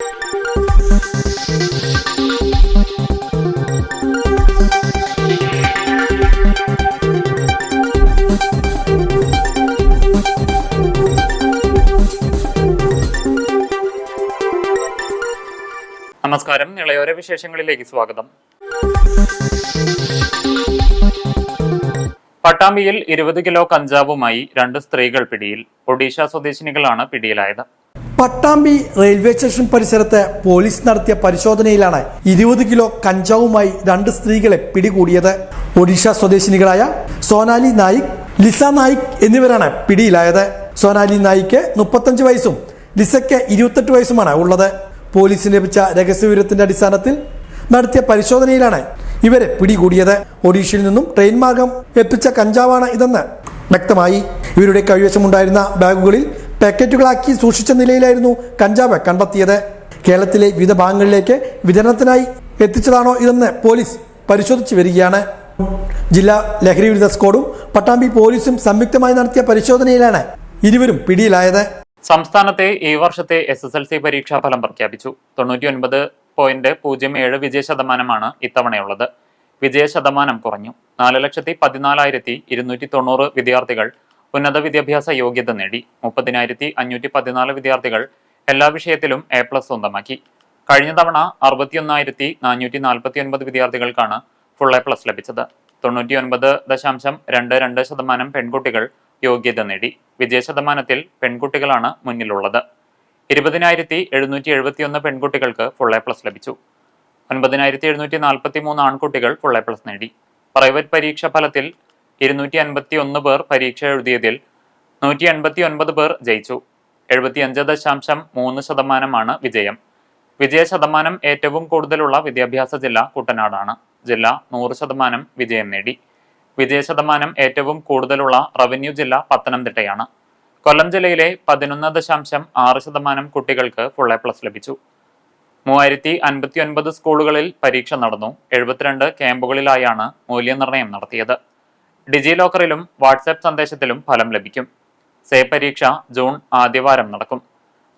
നമസ്കാരം. ഇളയോര വിശേഷങ്ങളിലേക്ക് സ്വാഗതം. പട്ടാമ്പിയിൽ 20 കിലോ കഞ്ചാവുമായി 2 സ്ത്രീകൾ പിടിയിൽ. ഒഡീഷ സ്വദേശിനികളാണ് പിടിയിലായത്. പട്ടാമ്പി റെയിൽവേ സ്റ്റേഷൻ പരിസരത്ത് പോലീസ് നടത്തിയ പരിശോധനയിലാണ് 20 കിലോ കഞ്ചാവുമായി 2 സ്ത്രീകളെ പിടികൂടിയത്. ഒഡീഷ സ്വദേശിനികളായ സോനാലി നായിക്, ലിസ നായിക് എന്നിവരാണ് പിടിയിലായത്. സോനാലി നായിക്ക് 35 വയസ്സും ലിസയ്ക്ക് 28 വയസ്സുമാണ് ഉള്ളത്. പോലീസിന് ലഭിച്ച രഹസ്യവിവരത്തിന്റെ അടിസ്ഥാനത്തിൽ നടത്തിയ പരിശോധനയിലാണ് ഇവരെ പിടികൂടിയത്. ഒഡീഷയിൽ നിന്നും ട്രെയിൻ മാർഗം എത്തിച്ച കഞ്ചാവാണ് ഇതെന്ന് വ്യക്തമായി. ഇവരുടെ കൈവശമുണ്ടായിരുന്ന ബാഗുകളിൽ പാക്കറ്റുകളാക്കി സൂക്ഷിച്ച നിലയിലായിരുന്നു കഞ്ചാവ് കണ്ടെത്തിയത്. കേരളത്തിലെ വിവിധ ഭാഗങ്ങളിലേക്ക് വിതരണത്തിനായി എത്തിച്ചതാണോ ഇതെന്ന് പോലീസ് പരിശോധിച്ചു വരികയാണ്. ജില്ലാ ലഹരി വിരുദ്ധ സ്ക്വാഡും പട്ടാമ്പി പോലീസും സംയുക്തമായി നടത്തിയ പരിശോധനയിലാണ് ഇരുവരും പിടിയിലായത്. സംസ്ഥാനത്തെ ഈ വർഷത്തെ SSLC പരീക്ഷാ ഫലം പ്രഖ്യാപിച്ചു. 99.07 വിജയശതമാനമാണ് ഇത്തവണയുള്ളത്. വിജയശതമാനം കുറഞ്ഞു. 4,14,290 വിദ്യാർത്ഥികൾ ഉന്നത വിദ്യാഭ്യാസ യോഗ്യത നേടി. 30,514 വിദ്യാർത്ഥികൾ എല്ലാ വിഷയത്തിലും A+ സ്വന്തമാക്കി. കഴിഞ്ഞ തവണ 61,449 വിദ്യാർത്ഥികൾക്കാണ് ഫുൾ A+ ലഭിച്ചത്. 99.22% പെൺകുട്ടികൾ യോഗ്യത നേടി. വിജയശതമാനത്തിൽ പെൺകുട്ടികളാണ് മുന്നിലുള്ളത്. 20,771 പെൺകുട്ടികൾക്ക് ഫുൾ A+ ലഭിച്ചു. 9,743 ആൺകുട്ടികൾ ഫുൾ A+ നേടി. പ്രൈവറ്റ് പരീക്ഷാ ഫലത്തിൽ 251 പേർ പരീക്ഷ എഴുതിയതിൽ 189 പേർ ജയിച്ചു. 75.3% വിജയം. വിജയശതമാനം ഏറ്റവും കൂടുതലുള്ള വിദ്യാഭ്യാസ ജില്ല കുട്ടനാടാണ്. ജില്ല 100% വിജയം നേടി. വിജയശതമാനം ഏറ്റവും കൂടുതലുള്ള റവന്യൂ ജില്ല പത്തനംതിട്ടയാണ്. കൊല്ലം ജില്ലയിലെ 11.6% കുട്ടികൾക്ക് ഫുൾ A+ ലഭിച്ചു. 3059 സ്കൂളുകളിൽ പരീക്ഷ നടന്നു. 72 ക്യാമ്പുകളിലായാണ് മൂല്യനിർണ്ണയം നടത്തിയത്. ഡിജി ലോക്കറിലും വാട്സാപ്പ് സന്ദേശത്തിലും ഫലം ലഭിക്കും. സേ പരീക്ഷ ജൂൺ ആദ്യവാരം നടക്കും.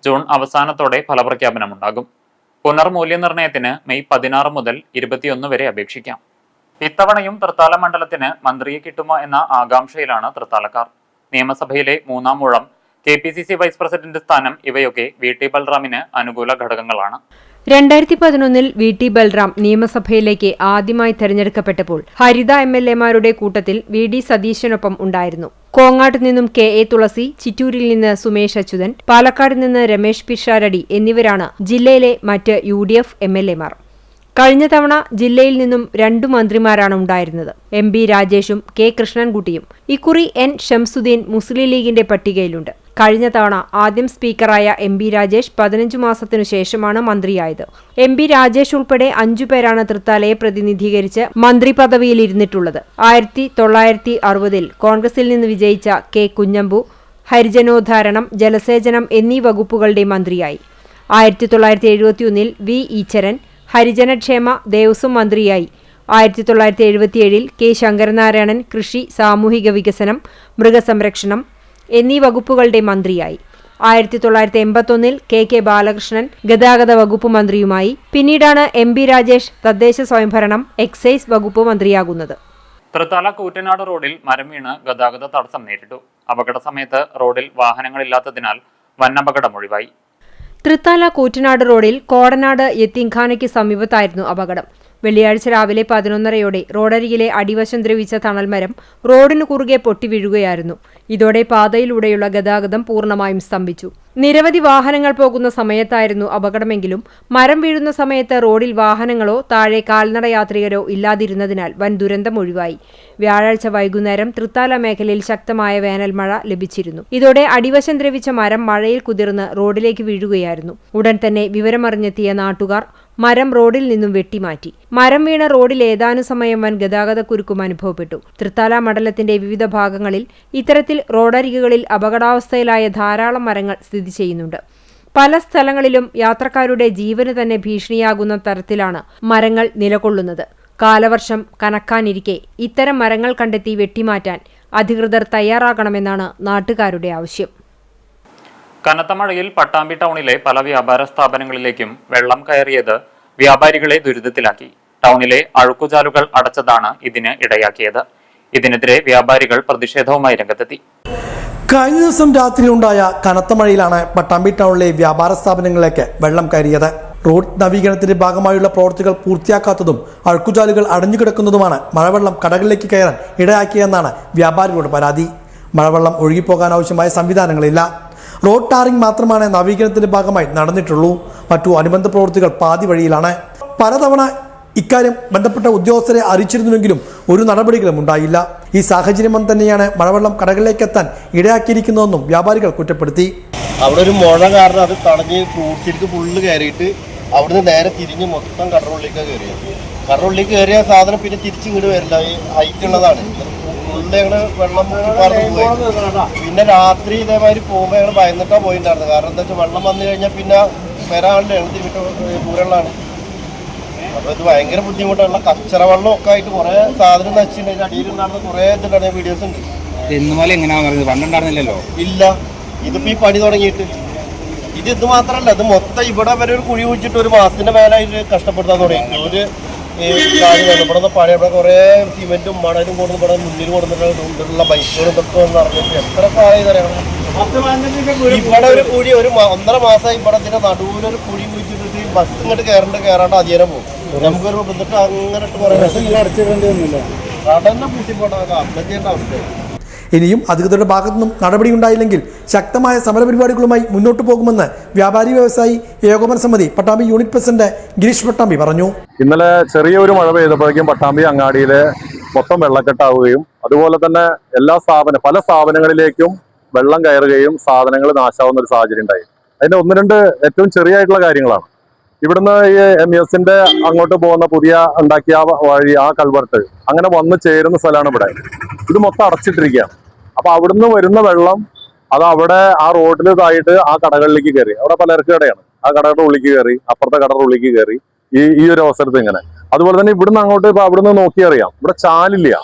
ജൂൺ അവസാനത്തോടെ ഫലപ്രഖ്യാപനമുണ്ടാകും. പുനർമൂല്യനിർണ്ണയത്തിന് മെയ് 16 മുതൽ 21 വരെ അപേക്ഷിക്കാം. ഇത്തവണയും തൃത്താല മണ്ഡലത്തിന് മന്ത്രിയെ കിട്ടുമോ എന്ന ആകാംക്ഷയിലാണ് തൃത്താലക്കാർ. നിയമസഭയിലെ 3-ാം ഊഴം, KPCC വൈസ് പ്രസിഡന്റ് സ്ഥാനം ഇവയൊക്കെ VT ബൽറാമിന് അനുകൂല ഘടകങ്ങളാണ്. 2011 VT ബൽറാം നിയമസഭയിലേക്ക് ആദ്യമായി തെരഞ്ഞെടുക്കപ്പെട്ടപ്പോൾ ഹരിത MLA-മാരുടെ കൂട്ടത്തിൽ VD സതീശനൊപ്പം ഉണ്ടായിരുന്നു. കോങ്ങാട്ട് നിന്നും KA തുളസി, ചിറ്റൂരിൽ നിന്ന് സുമേഷ് അച്യുതൻ, പാലക്കാട് നിന്ന് രമേശ് പിഷാരടി എന്നിവരാണ് ജില്ലയിലെ മറ്റ് UDF MLA-മാർ. കഴിഞ്ഞ തവണ ജില്ലയിൽ നിന്നും 2 മന്ത്രിമാരാണ് ഉണ്ടായിരുന്നത്. MB രാജേഷും K കൃഷ്ണൻകുട്ടിയും. ഇക്കുറി N ഷംസുദ്ദീൻ മുസ്ലിം ലീഗിന്റെ പട്ടികയിലുണ്ട്. കഴിഞ്ഞ തവണ ആദ്യം സ്പീക്കറായ MB രാജേഷ് 15 മാസത്തിനു ശേഷമാണ് മന്ത്രിയായത്. MB രാജേഷ് ഉൾപ്പെടെ 5 പേരാണ് തൃത്താലയെ പ്രതിനിധീകരിച്ച് മന്ത്രി പദവിയിൽ ഇരുന്നിട്ടുള്ളത്. 1960 കോൺഗ്രസിൽ നിന്ന് വിജയിച്ച K കുഞ്ഞമ്പു ഹരിജനോദ്ധാരണം, ജലസേചനം എന്നീ വകുപ്പുകളുടെ മന്ത്രിയായി. 1971 V ഈശ്വരൻ ഹരിജനക്ഷേമ ദേവസ്വം മന്ത്രിയായി. 1977 K ശങ്കരനാരായണൻ കൃഷി, സാമൂഹിക വികസനം, മൃഗസംരക്ഷണം എന്നീ വകുപ്പുകളുടെ മന്ത്രിയായി. 1981 KK ബാലകൃഷ്ണൻ ഗതാഗത വകുപ്പ് മന്ത്രിയുമായി. പിന്നീടാണ് MB രാജേഷ് തദ്ദേശ സ്വയംഭരണം, എക്സൈസ് വകുപ്പ് മന്ത്രിയാകുന്നത്. തൃത്താല കൂറ്റനാട് റോഡിൽ മരം വീണ് ഗതാഗത തടസ്സം നേരിട്ടു. അപകട സമയത്ത് റോഡിൽ വാഹനങ്ങളില്ലാത്തതിനാൽ വൻ അപകടം ഒഴിവായി. തൃത്താല കൂറ്റനാട് റോഡിൽ കോടനാട് യത്തീംഖാനയ്ക്ക് സമീപത്തായിരുന്നു അപകടം. വെള്ളിയാഴ്ച രാവിലെ 11:30 റോഡരികിലെ അടിവശം ദ്രവിച്ച തണൽമരം റോഡിനു കുറുകെ പൊട്ടിവീഴുകയായിരുന്നു. ഇതോടെ പാതയിലൂടെയുള്ള ഗതാഗതം പൂർണ്ണമായും സ്തംഭിച്ചു. നിരവധി വാഹനങ്ങൾ പോകുന്ന സമയത്തായിരുന്നു അപകടമെങ്കിലും മരം വീഴുന്ന സമയത്ത് റോഡിൽ വാഹനങ്ങളോ താഴെ കാൽനട യാത്രികരോ ഇല്ലാതിരുന്നതിനാൽ വൻ ദുരന്തം ഒഴിവായി. വ്യാഴാഴ്ച വൈകുന്നേരം തൃത്താല മേഖലയിൽ ശക്തമായ വേനൽ മഴ ലഭിച്ചിരുന്നു. ഇതോടെ അടിവശം ദ്രവിച്ച മരം മഴയിൽ കുതിർന്ന് റോഡിലേക്ക് വീഴുകയായിരുന്നു. ഉടൻ തന്നെ വിവരമറിഞ്ഞെത്തിയ നാട്ടുകാർ മരം റോഡിൽ നിന്നും വെട്ടിമാറ്റി. മരം വീണ റോഡിൽ ഏതാനും സമയം വൻ ഗതാഗതക്കുരുക്കും അനുഭവപ്പെട്ടു. തൃത്താല മണ്ഡലത്തിന്റെ വിവിധ ഭാഗങ്ങളിൽ ഇത്തരത്തിൽ റോഡരികുകളിൽ അപകടാവസ്ഥയിലായ ധാരാളം മരങ്ങൾ സ്ഥിതി ചെയ്യുന്നുണ്ട്. പല സ്ഥലങ്ങളിലും യാത്രക്കാരുടെ ജീവന് തന്നെ ഭീഷണിയാകുന്ന തരത്തിലാണ് മരങ്ങൾ നിലകൊള്ളുന്നത്. കാലവർഷം കനക്കാനിരിക്കെ ഇത്തരം മരങ്ങൾ കണ്ടെത്തി വെട്ടിമാറ്റാൻ അധികൃതർ തയ്യാറാകണമെന്നാണ് നാട്ടുകാരുടെ ആവശ്യം. കനത്ത മഴയിൽ പട്ടാമ്പി ടൗണിലെ പല വ്യാപാര സ്ഥാപനങ്ങളിലേക്കും വെള്ളം കയറിയത് വ്യാപാരികളെ ദുരിതത്തിലാക്കി. ടൗണിലെ അഴുക്കുചാലുകൾ അടച്ചതാണ് ഇതിന് ഇടയാക്കിയത്. ഇതിനെതിരെ വ്യാപാരികൾ പ്രതിഷേധവുമായി രംഗത്തെത്തി. കഴിഞ്ഞ ദിവസം രാത്രിയിലുണ്ടായ കനത്ത മഴയിലാണ് പട്ടാമ്പി ടൗണിലെ വ്യാപാര സ്ഥാപനങ്ങളിലേക്ക് വെള്ളം കയറിയത്. റോഡ് നവീകരണത്തിന്റെ ഭാഗമായുള്ള പ്രവൃത്തികൾ പൂർത്തിയാക്കാത്തതും അഴുക്കുചാലുകൾ അടഞ്ഞുകിടക്കുന്നതുമാണ് മഴവെള്ളം കടകളിലേക്ക് കയറാൻ ഇടയാക്കിയെന്നാണ് വ്യാപാരികളുടെ പരാതി. മഴവെള്ളം ഒഴുകിപ്പോകാൻ ആവശ്യമായ സംവിധാനങ്ങളില്ല. റോഡ് ടാറിംഗ് മാത്രമാണ് നവീകരണത്തിന്റെ ഭാഗമായി നടന്നിട്ടുള്ളൂ. മറ്റു അനുബന്ധ പ്രവൃത്തികൾ പാതി വഴിയിലാണ്. പലതവണ ഇക്കാര്യം ബന്ധപ്പെട്ട ഉദ്യോഗസ്ഥരെ അറിയിച്ചിരുന്നുവെങ്കിലും ഒരു നടപടികളും ഉണ്ടായില്ല. ഈ സാഹചര്യം തന്നെയാണ് മഴവെള്ളം കടകളിലേക്ക് എത്താൻ ഇടയാക്കിയിരിക്കുന്നതെന്നും വ്യാപാരികൾ കുറ്റപ്പെടുത്തി. അവിടെ ഒരു മുഴ കാരണം അത് തടഞ്ഞ് ഫ്രൂട്ട്സിലേക്ക് ഫുള്ള് കയറിയിട്ട് അവിടുന്ന് നേരെ തിരിഞ്ഞ് മൊത്തം കടറുള്ളിലേക്ക് കയറിയത്. കടറുള്ളിലേക്ക് കയറിയ സാധനം പിന്നെ തിരിച്ചിങ്ങോട്ട് വരില്ല. ഈ ഹൈറ്റ് ഉള്ളതാണ്. ഫുള്ള് ഞങ്ങൾ വെള്ളം പറഞ്ഞു പോയി. പിന്നെ രാത്രി ഇതേമാതിരി പോകുമ്പോൾ ഞങ്ങൾ ഭയന്നിട്ടാണ് പോയിട്ടുണ്ടായിരുന്നത്. കാരണം എന്താ വെച്ചാൽ വെള്ളം വന്നു കഴിഞ്ഞാൽ പിന്നെ വരാണ്ട് ഞങ്ങൾ തിരിഞ്ഞിട്ട് ദൂരമുള്ളതാണ്. അപ്പോൾ ഇത് ഭയങ്കര ബുദ്ധിമുട്ടുള്ള കച്ചറ വെള്ളം ഒക്കെ ആയിട്ട് കുറേ സാധനം നശിച്ചിട്ടുണ്ട്. അടിയിൽ ഉണ്ടായിരുന്ന കുറേ ഇതുണ്ടായിരുന്ന വീഡിയോസ് ഉണ്ട്. ഇന്നുപോലെ എങ്ങനെയാണെന്ന് പണ്ടുണ്ടായിരുന്നില്ലല്ലോ. ഇല്ല, ഇതിപ്പോൾ ഈ പണി തുടങ്ങിയിട്ട് ഇത് മാത്രമല്ല, ഇത് മൊത്തം ഇവിടെ വരെ ഒരു കുഴി കുഴിച്ചിട്ട് ഒരു മാസത്തിന്റെ മേലായിട്ട് കഷ്ടപ്പെടുത്താൻ തുടങ്ങി. ഒരു കാര്യം ഇവിടെ പണി ഇവിടെ കുറേ സിമെന്റും മണലും കൊടുത്ത് ഇവിടെ മുന്നിൽ കൊടുത്തിട്ടുള്ള ബൈക്കുകളും ഇതൊക്കെ നടന്നിട്ട് എത്ര കാര്യം തരാം. ഇവിടെ ഒരു കുഴി ഒരു 1.5 മാസമായി ഇവിടെ ഇതിന്റെ നടുവിലൊരു കുഴി കുഴിച്ചിട്ട് ബസ് ഇങ്ങോട്ട് കയറാണ്ട് അധികം പോകും. നമുക്കൊരു എന്നിട്ട് അങ്ങനെ കടന്നെ പൂട്ടിപ്പോട്ടാ അമ്പത്തിയേണ്ട അവസ്ഥയാണ്. ഇനിയും അധികൃതരുടെ ഭാഗത്തുനിന്നും നടപടിയുണ്ടായില്ലെങ്കിൽ ശക്തമായ സമരപരിപാടികളുമായി മുന്നോട്ട് പോകുമെന്ന് വ്യാപാരി വ്യവസായി ഏകോപന സമിതി പട്ടാമ്പി യൂണിറ്റ് പ്രസിഡന്റ് ഗിരീഷ് പട്ടാമ്പി പറഞ്ഞു. ഇന്നലെ ചെറിയൊരു മഴ പെയ്തപ്പോഴേക്കും പട്ടാമ്പി അങ്ങാടിയിലെ മൊത്തം വെള്ളക്കെട്ടാവുകയും അതുപോലെ തന്നെ പല സ്ഥാപനങ്ങളിലേക്കും വെള്ളം കയറുകയും സാധനങ്ങൾ നാശാവുന്ന ഒരു സാഹചര്യം ഉണ്ടായി. അതിന്റെ 1-2 ഏറ്റവും ചെറിയായിട്ടുള്ള കാര്യങ്ങളാണ്. ഇവിടുന്ന് ഈ MESന്റെ അങ്ങോട്ട് പോകുന്ന പുതിയ ഉണ്ടാക്കിയ വഴി, ആ കൾവർട്ട് അങ്ങനെ വന്ന് ചേരുന്ന സ്ഥലമാണ് ഇവിടെ. ഇത് മൊത്തം അടച്ചിട്ടിരിക്കുകയാണ്. അപ്പൊ അവിടുന്ന് വരുന്ന വെള്ളം അത് അവിടെ ആ റോഡിലിതായിട്ട് ആ കടകളിലേക്ക് കയറി. അവിടെ പലർക്ക് കടയാണ്. ആ കടയുടെ ഉള്ളിലേക്ക് കയറി, അപ്പുറത്തെ കടയുടെ ഉള്ളിലേക്ക് കയറി. ഈ ഒരു അവസരത്തിൽ ഇങ്ങനെ. അതുപോലെ തന്നെ ഇവിടുന്ന് അങ്ങോട്ട് ഇപ്പൊ അവിടുന്ന് നോക്കിയറിയാം, ഇവിടെ ചാലില്ല.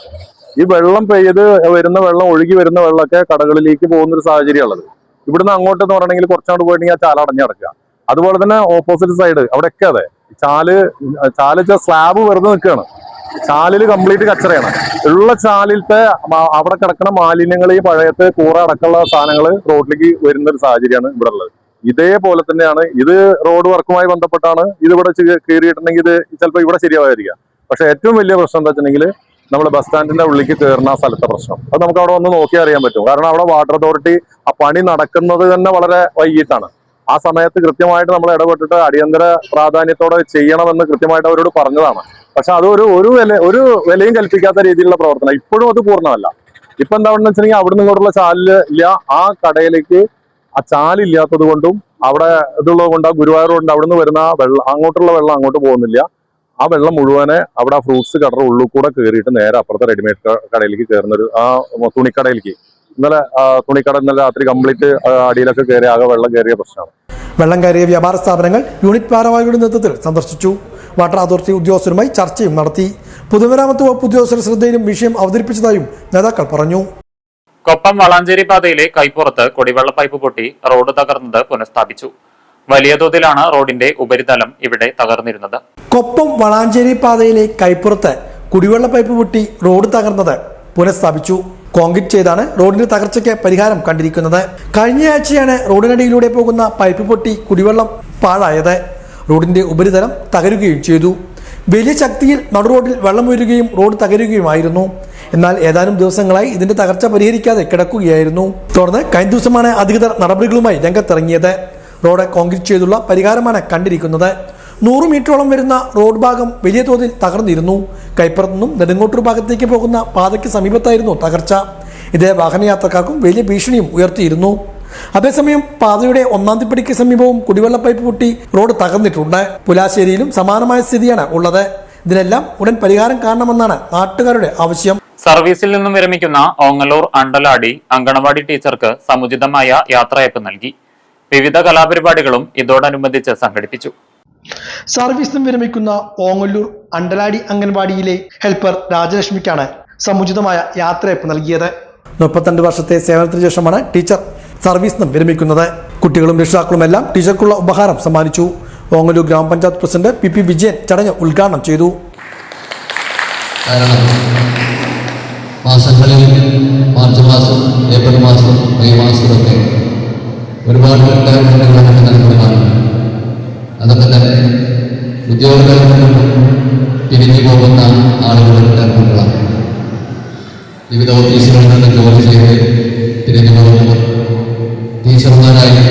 ഈ വെള്ളം പെയ്ത് വരുന്ന വെള്ളം, ഒഴുകി വരുന്ന വെള്ളമൊക്കെ കടകളിലേക്ക് പോകുന്ന ഒരു സാഹചര്യമുള്ളത്. ഇവിടുന്ന് അങ്ങോട്ട് എന്ന് പറയണമെങ്കിൽ കുറച്ചങ്ങോട്ട് പോയിട്ടുണ്ടെങ്കിൽ ആ ചാല അടഞ്ഞു കിടക്കുക. അതുപോലെ തന്നെ ഓപ്പോസിറ്റ് സൈഡ് അവിടെയൊക്കെ അതെ, ചാല് സ്ലാബ് വെറുതെ നിൽക്കുകയാണ്. ചാലില് കംപ്ലീറ്റ് കച്ചറയാണ്. ഉള്ള ചാലിലത്തെ അവിടെ കിടക്കുന്ന മാലിന്യങ്ങൾ, ഈ പഴയത്തെ കൂറ അടക്കമുള്ള സാധനങ്ങൾ റോഡിലേക്ക് വരുന്ന ഒരു സാഹചര്യമാണ് ഇവിടെ ഉള്ളത്. ഇതേപോലെ തന്നെയാണ് ഇത് റോഡ് വർക്കുമായി ബന്ധപ്പെട്ടാണ് ഇത് ഇവിടെ കയറിയിട്ടുണ്ടെങ്കിൽ ഇത് ചിലപ്പോൾ ഇവിടെ ശരിയാവാതിരിക്കാം. പക്ഷെ ഏറ്റവും വലിയ പ്രശ്നം എന്താ വെച്ചിട്ടുണ്ടെങ്കിൽ നമ്മൾ ബസ് സ്റ്റാൻഡിന്റെ ഉള്ളിലേക്ക് കയറുന്ന ആ സ്ഥലത്തെ പ്രശ്നം. അത് നമുക്ക് അവിടെ ഒന്ന് നോക്കി അറിയാൻ പറ്റും. കാരണം അവിടെ വാട്ടർ അതോറിറ്റി ആ പണി നടക്കുന്നത് തന്നെ വളരെ വൈകിട്ടാണ്. ആ സമയത്ത് കൃത്യമായിട്ട് നമ്മൾ ഇടപെട്ടിട്ട് അടിയന്തര പ്രാധാന്യത്തോടെ ചെയ്യണമെന്ന് കൃത്യമായിട്ട് അവരോട് പറഞ്ഞതാണ്. പക്ഷെ അത് ഒരു വിലയും കൽപ്പിക്കാത്ത രീതിയിലുള്ള പ്രവർത്തനം. ഇപ്പോഴും അത് പൂർണ്ണമല്ല. ഇപ്പൊ എന്താണെന്ന് വെച്ചിട്ടുണ്ടെങ്കിൽ അവിടെ നിങ്ങോട്ടുള്ള ചാലില്ല, ആ കടയിലേക്ക് ആ ചാലില്ലാത്തത് കൊണ്ടും അവിടെ ഇതുള്ളത് കൊണ്ട് ആ ഗുരുവായൂർ കൊണ്ട് അവിടെ നിന്ന് വരുന്ന വെള്ളം, അങ്ങോട്ടുള്ള വെള്ളം അങ്ങോട്ട് പോകുന്നില്ല. ആ വെള്ളം മുഴുവനെ അവിടെ ആ ഫ്രൂട്ട്സ് കടയുടെ ഉള്ളിൽ കൂടെ കയറിയിട്ട് നേരെ അപ്പുറത്തെ റെഡിമെയ്ഡ് കടയിലേക്ക് കയറുന്നൊരു ആ തുണിക്കടയിലേക്ക്. ഇന്നലെ തുണിക്കട ഇന്നലെ രാത്രി കംപ്ലീറ്റ് അടിയിലൊക്കെ കയറി ആകെ വെള്ളം കയറിയ പ്രശ്നമാണ്. വെള്ളം കയറിയ വ്യാപാര സ്ഥാപനങ്ങൾ യൂണിറ്റ് ഭാരവാഹികളുടെ നേതൃത്വത്തിൽ സന്ദർശിച്ചു. വാട്ടർ അതോറിറ്റി ഉദ്യോഗസ്ഥരുമായി ചർച്ചയും നടത്തി. പൊതുമരാമത്ത് വകുപ്പ് ഉദ്യോഗസ്ഥരുടെ ശ്രദ്ധയിലും വിഷയം അവതരിപ്പിച്ചതായും നേതാക്കൾ പറഞ്ഞു. കൊപ്പം വളാഞ്ചേരി പാതയിലെ കൈപ്പുറത്ത് കുടിവെള്ള പൈപ്പ് പൊട്ടി റോഡ് തകർന്നത് പുനഃസ്ഥാപിച്ചു. വലിയ തോതിലാണ് റോഡിന്റെ ഉപരിതലം ഇവിടെ തകർന്നിരുന്നത്. കൊപ്പം വളാഞ്ചേരി പാതയിലെ കൈപ്പുറത്ത് കുടിവെള്ള പൈപ്പ് പൊട്ടി റോഡ് തകർന്നത് പുനഃസ്ഥാപിച്ചു. കോൺക്രീറ്റ് ചെയ്താണ് റോഡിന്റെ തകർച്ചയ്ക്ക് പരിഹാരം കണ്ടിരിക്കുന്നത്. കഴിഞ്ഞയാഴ്ചയാണ് റോഡിനടിയിലൂടെ പോകുന്ന പൈപ്പ് പൊട്ടി കുടിവെള്ളം പാഴായത്. റോഡിന്റെ ഉപരിതലം തകരുകയും ചെയ്തു. വലിയ ശക്തിയിൽ നടുറോഡിൽ വെള്ളം ഉയരുകയും റോഡ് തകരുകയുമായിരുന്നു. എന്നാൽ ഏതാനും ദിവസങ്ങളായി ഇതിന്റെ തകർച്ച പരിഹരിക്കാതെ കിടക്കുകയായിരുന്നു. തുടർന്ന് കഴിഞ്ഞ ദിവസമാണ് അധികൃതർ നടപടികളുമായി രംഗത്തിറങ്ങിയത്. റോഡ് കോൺക്രീറ്റ് ചെയ്തുള്ള പരിഹാരമാണ് കണ്ടിരിക്കുന്നത്. 100 മീറ്ററോളം വരുന്ന റോഡ് ഭാഗം വലിയ തോതിൽ തകർന്നിരുന്നു. കൈപ്പുറത്തു നിന്നും നെടുങ്ങോട്ടൂർ ഭാഗത്തേക്ക് പോകുന്ന പാതയ്ക്ക് സമീപത്തായിരുന്നു തകർച്ച. ഇത് വാഹനയാത്രക്കാർക്കും വലിയ ഭീഷണിയും ഉയർത്തിയിരുന്നു. അതേസമയം പാതയുടെ 1-ാം തിപ്പടിക്ക് സമീപവും കുടിവെള്ള പൈപ്പ് പൊട്ടി റോഡ് തകർന്നിട്ടുണ്ട്. പുലാശ്ശേരിയിലും സമാനമായ സ്ഥിതിയാണ് ഉള്ളത്. ഇതിനെല്ലാം ഉടൻ പരിഹാരം കാണണമെന്നാണ് നാട്ടുകാരുടെ ആവശ്യം. സർവീസിൽ നിന്നും വിരമിക്കുന്ന ഓങ്ങല്ലൂർ അണ്ടലാടി അങ്കണവാടി ടീച്ചർക്ക് സമുചിതമായ യാത്രയയപ്പ് നൽകി. വിവിധ കലാപരിപാടികളും ഇതോടനുബന്ധിച്ച് സംഘടിപ്പിച്ചു. സർവീസിൽ നിന്നും വിരമിക്കുന്ന ഓങ്ങല്ലൂർ അണ്ടലാടി അംഗൻവാടിയിലെ ഹെൽപ്പർ രാജലക്ഷ്മിക്കാണ് സമുചിതമായ യാത്രയയപ്പ് നൽകിയത്. 32 വർഷത്തെ സേവനത്തിന് ശേഷമാണ് ടീച്ചർ സർവീസിൽ നിന്നും വിരമിക്കുന്നത്. കുട്ടികളും രക്ഷിതാക്കളുമെല്ലാം ടീച്ചർക്കുള്ള ഉപഹാരം സമ്മാനിച്ചു. ഓങ്ങല്ലൂർ ഗ്രാമപഞ്ചായത്ത് പ്രസിഡന്റ് പി വിജയൻ ചടങ്ങ് ഉദ്ഘാടനം ചെയ്തു. കാരണം മാസങ്ങളിൽ മാർച്ച് മാസം, ഏപ്രിൽ മാസം, മെയ് മാസത്തിലൊക്കെ ഒരുപാട് റിട്ടയർമെൻറ്റുകളൊക്കെ നൽകുന്നതാണ്. അതൊക്കെ തന്നെ ഉദ്യോഗങ്ങളിൽ നിന്നും പിരിഞ്ഞു പോകുന്ന ആളുകളുടെ റിട്ടയർമെൻറ്റുകളാണ്. വിവിധ ഓഫീസുകളിൽ നിന്ന് ജോലി ചെയ്ത് പിരിഞ്ഞു പോകുന്നവർ, ടീച്ചർമാരായി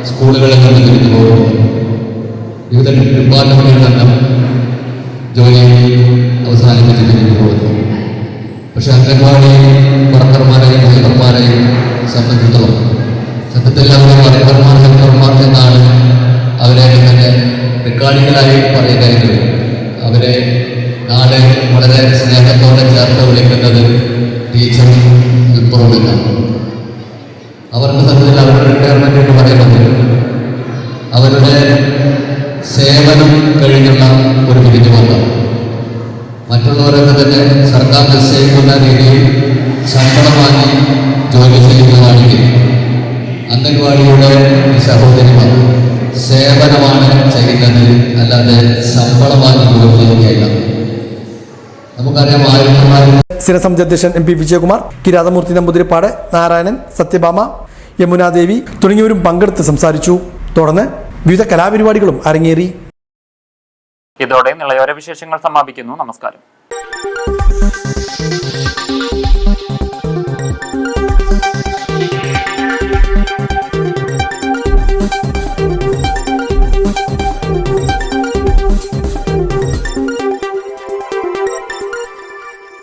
സ്കൂളുകളിൽ നിന്ന് പിരിഞ്ഞു പോകുന്നവർ, വിവിധ ഡിപ്പാർട്ട്മെൻറ്റുകളിൽ നിന്നും ജോലി അവസാനിപ്പിച്ച് പിരിഞ്ഞു പോകുന്നു. പക്ഷെ അംഗൻവാടി വർക്കർമാരെയും ഹെൽപ്പർമാരെയും സംബന്ധിച്ചിടത്തോളം സത്യത്തിൽ അവരെ വർക്കർമാർ ഹെൽപ്പർമാർ എന്നാണ് അവരെ തന്നെ റെക്കോർഡിക്കലായി പറയുകയെങ്കിലും അവരെ നാട് വളരെ സ്നേഹത്തോടെ ചേർത്ത് വിളിക്കുന്നത് ടീച്ചറും ഹെൽപ്പറും എന്നാണ്. അവർക്ക് സത്യത്തിൽ അവരുടെ റിട്ടയർമെൻറ്റ് എന്ന് പറയുന്നത് അവരുടെ സേവനം കഴിഞ്ഞുള്ള ഒരു പിരിഞ്ഞുപോക്കാണ്. മറ്റുള്ളവരൊക്കെ തന്നെ സർക്കാർ നിശ്ചയിക്കുന്ന രീതിയിൽ ശമ്പളം വാങ്ങി ജോലി ചെയ്യുന്നതാണെങ്കിൽ അംഗൻവാടിയുടെ ഈ സഹോദരിമാർ സേവനമാണ് ചെയ്യുന്നത്, അല്ലാതെ ശമ്പളം വാങ്ങി ജോലി ചെയ്യുകയല്ല. നമുക്കറിയാം, സ്ഥിരസമിതി അധ്യക്ഷൻ MP വിജയകുമാർ, കിരാതമൂർത്തി നമ്പൂതിരിപ്പാട്, നാരായണൻ, സത്യഭാമ, യമുനാദേവി തുടങ്ങിയവരും പങ്കെടുത്ത് സംസാരിച്ചു. തുടർന്ന് വിവിധ കലാപരിപാടികളും അരങ്ങേറി. ഇതോടെ നിളയോര വിശേഷങ്ങൾ സമാപിക്കുന്നു. നമസ്കാരം.